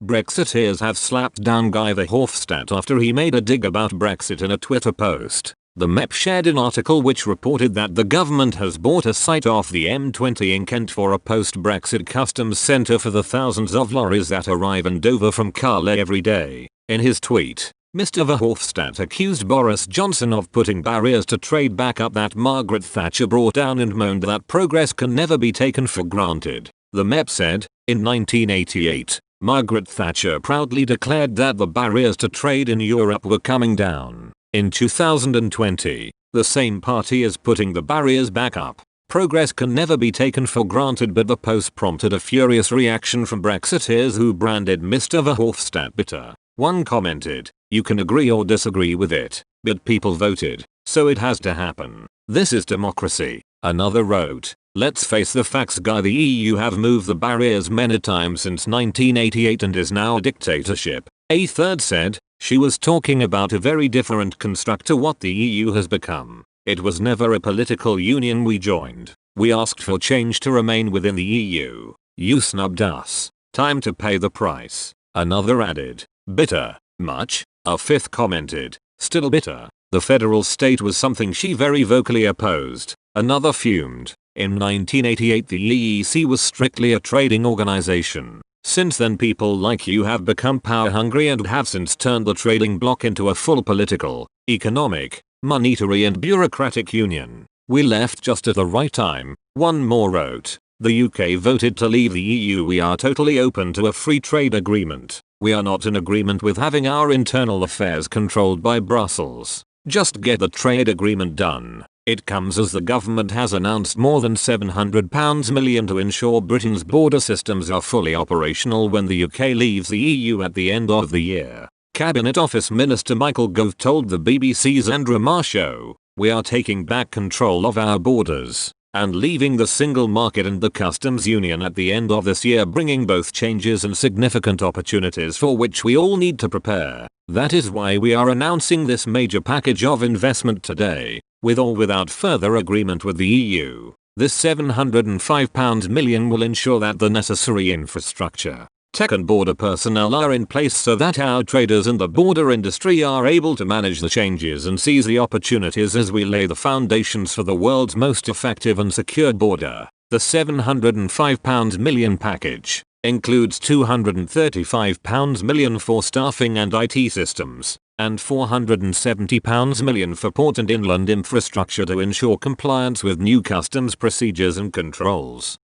Brexiteers have slapped down Guy Verhofstadt after he made a dig about Brexit in a Twitter post. The MEP shared an article which reported that the government has bought a site off the M20 in Kent for a post-Brexit customs centre for the thousands of lorries that arrive in Dover from Calais every day. In his tweet, Mr. Verhofstadt accused Boris Johnson of putting barriers to trade back up that Margaret Thatcher brought down and moaned that progress can never be taken for granted. The MEP said, in 1988, Margaret Thatcher proudly declared that the barriers to trade in Europe were coming down. In 2020, the same party is putting the barriers back up. Progress can never be taken for granted, but the post prompted a furious reaction from Brexiteers who branded Mr. Verhofstadt bitter. One commented, "You can agree or disagree with it, but people voted, so it has to happen. This is democracy." Another wrote, "Let's face the facts, Guy. The EU have moved the barriers many times since 1988 and is now a dictatorship." A third said, "She was talking about a very different construct to what the EU has become. It was never a political union we joined. We asked for change to remain within the EU. You snubbed us. Time to pay the price." Another added, "Bitter, much?" A fifth commented, "Still bitter. The federal state was something she very vocally opposed." Another fumed, "In 1988 the EEC was strictly a trading organization. Since then people like you have become power hungry and have since turned the trading bloc into a full political, economic, monetary and bureaucratic union. We left just at the right time." One more wrote, "The UK voted to leave the EU. We are totally open to a free trade agreement. We are not in agreement with having our internal affairs controlled by Brussels. Just get the trade agreement done." It comes as the government has announced more than £700 million to ensure Britain's border systems are fully operational when the UK leaves the EU at the end of the year. Cabinet Office Minister Michael Gove told the BBC's Andrew Marr show, "We are taking back control of our borders and leaving the single market and the customs union at the end of this year, bringing both changes and significant opportunities for which we all need to prepare. That is why we are announcing this major package of investment today. With or without further agreement with the EU, this £705 million will ensure that the necessary infrastructure, tech and border personnel are in place so that our traders and the border industry are able to manage the changes and seize the opportunities as we lay the foundations for the world's most effective and secure border." The £705 million package includes £235 million for staffing and IT systems, and £470 million for port and inland infrastructure to ensure compliance with new customs procedures and controls.